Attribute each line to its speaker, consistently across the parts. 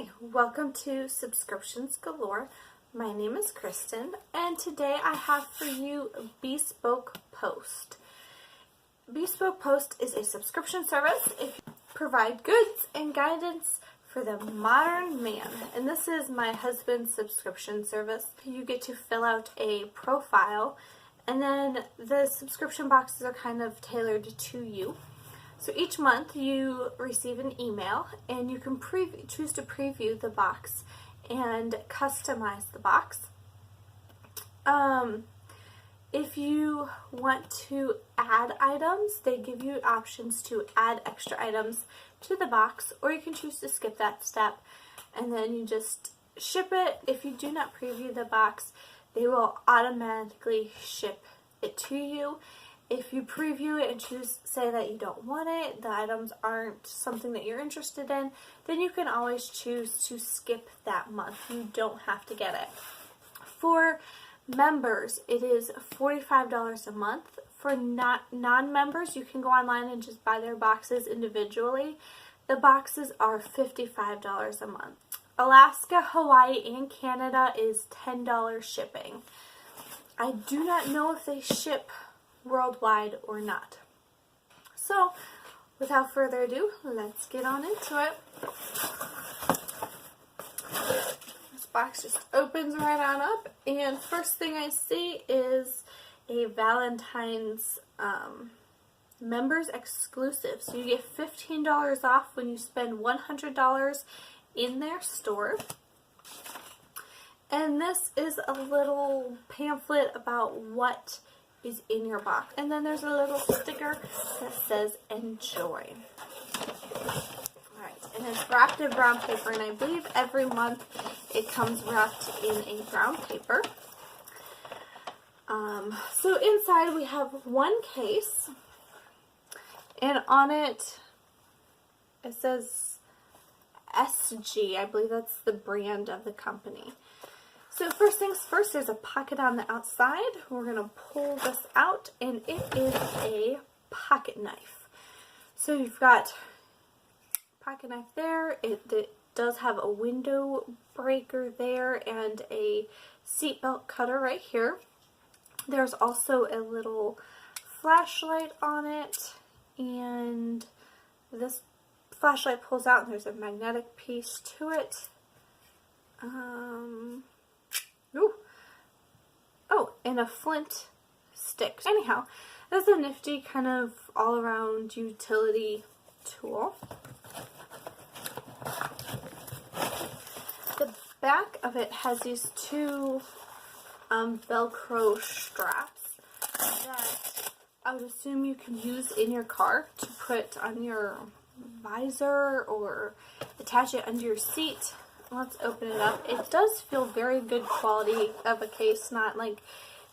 Speaker 1: Hi, welcome to Subscriptions Galore. My name is Kristen, and today I have for you Bespoke Post. Bespoke Post is a subscription service if you provide goods and guidance for the modern man. And this is my husband's subscription service. You get to fill out a profile, and then the subscription boxes are kind of tailored to you. So each month you receive an email, and you can choose to preview the box and customize the box. If you want to add items, they give you options to add extra items to the box, or you can choose to skip that step and then you just ship it. If you do not preview the box, they will automatically ship it to you. If you preview it and say that you don't want it, the items aren't something that you're interested in, then you can always choose to skip that month. You don't have to get it. For members, it is $45 a month. For non-members, you can go online and just buy their boxes individually. The boxes are $55 a month. Alaska, Hawaii, and Canada is $10 shipping. I do not know if they ship worldwide or not. So, without further ado, let's get on into it. This box just opens right on up, and first thing I see is a Valentine's members exclusive. So you get $15 off when you spend $100 in their store. And this is a little pamphlet about what is in your box. And then there's a little sticker that says enjoy. Alright, and it's wrapped in brown paper, and I believe every month it comes wrapped in a brown paper. So inside we have one case, and on it says SG. I believe that's the brand of the company. So first things first, there's a pocket on the outside. We're going to pull this out, and it is a pocket knife. So you've got a pocket knife there. It does have a window breaker there and a seatbelt cutter right here. There's also a little flashlight on it, and this flashlight pulls out and there's a magnetic piece to it. Oh, and a flint stick. Anyhow, this is a nifty kind of all-around utility tool. The back of it has these two Velcro straps that I would assume you can use in your car to put on your visor or attach it under your seat. Let's open it up. It does feel very good quality of a case, not like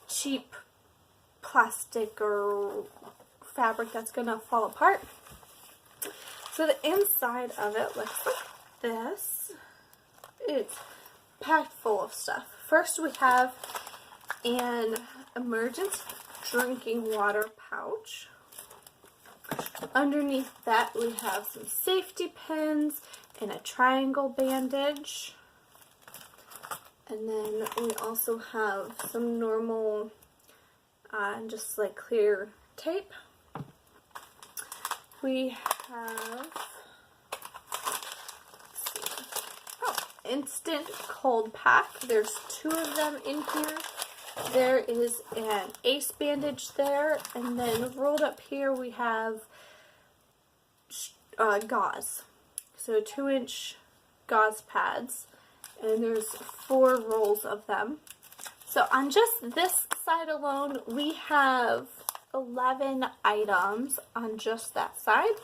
Speaker 1: cheap plastic or fabric that's going to fall apart. So the inside of it looks like this. It's packed full of stuff. First we have an emergency drinking water pouch. Underneath that we have some safety pins and a triangle bandage. And then we also have some normal, just like clear tape. We have, instant cold pack. There's two of them in here. There is an ace bandage there, and then rolled up here we have gauze. So 2-inch gauze pads, and there's 4 rolls of them. So on just this side alone, we have 11 items on just that side.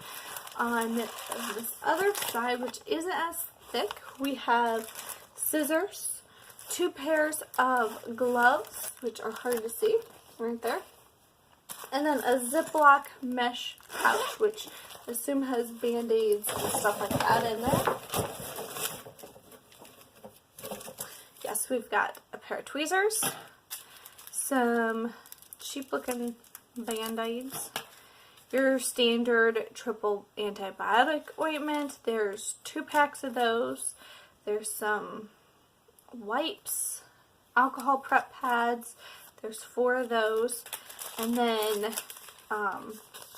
Speaker 1: On this other side, which isn't as thick, we have scissors, 2 pairs of gloves, which are hard to see right there, and then a Ziploc mesh pouch, which I assume has band-aids and stuff like that in there. Yes, we've got a pair of tweezers, some cheap-looking band-aids, your standard triple antibiotic ointment. There's 2 packs of those. There's some wipes, alcohol prep pads. There's 4 of those. And then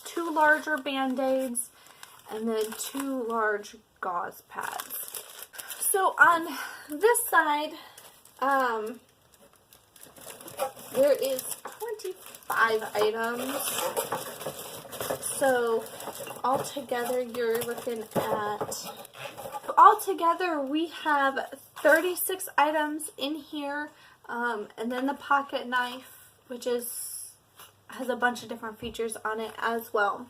Speaker 1: 2 larger Band-Aids. And then 2 large gauze pads. So on this side, there is 25 items. So altogether you're looking at, altogether we have 36 items in here, and then the pocket knife, which has a bunch of different features on it as well.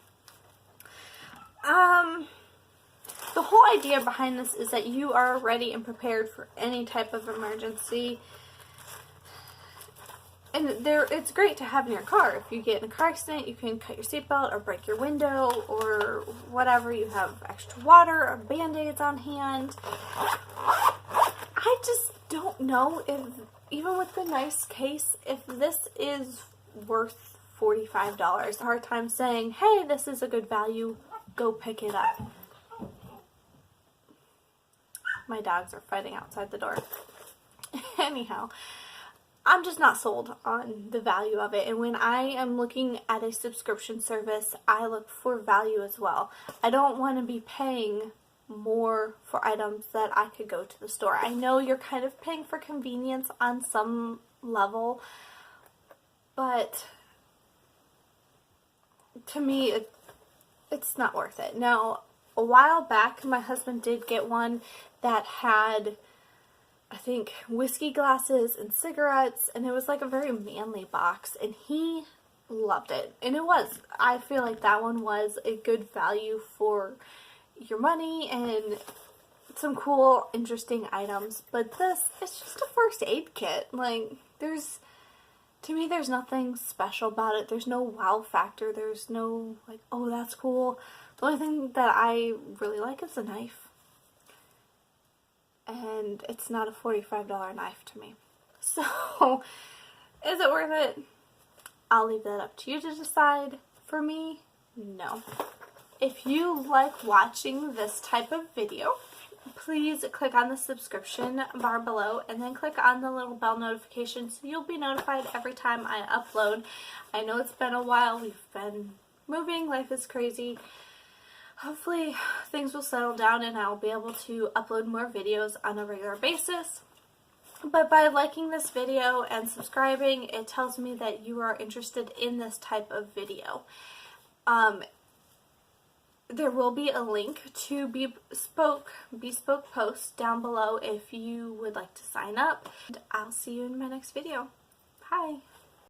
Speaker 1: The whole idea behind this is that you are ready and prepared for any type of emergency. And it's great to have in your car. If you get in a car accident, you can cut your seatbelt or break your window or whatever. You have extra water or Band-Aids on hand. I just don't know if, even with the nice case, if this is worth $45. Hard time saying, hey, this is a good value, go pick it up. My dogs are fighting outside the door. Anyhow, I'm just not sold on the value of it. And when I am looking at a subscription service, I look for value as well. I don't want to be paying more for items that I could go to the store. I know you're kind of paying for convenience on some level, but to me, it's not worth it. Now, a while back, my husband did get one that had, I think, whiskey glasses and cigarettes, and it was like a very manly box, and he loved it. And it was. I feel like that one was a good value for your money and some cool, interesting items. But this, it's just a first aid kit. Like, to me, there's nothing special about it. There's no wow factor. There's no, like, oh, that's cool. The only thing that I really like is the knife. And it's not a $45 knife to me. So, is it worth it? I'll leave that up to you to decide. For me, no. If you like watching this type of video, please click on the subscription bar below and then click on the little bell notification so you'll be notified every time I upload. I know it's been a while. We've been moving. Life is crazy. Hopefully things will settle down and I'll be able to upload more videos on a regular basis. But by liking this video and subscribing, it tells me that you are interested in this type of video. There will be a link to Bespoke Post down below if you would like to sign up. And I'll see you in my next video. Bye!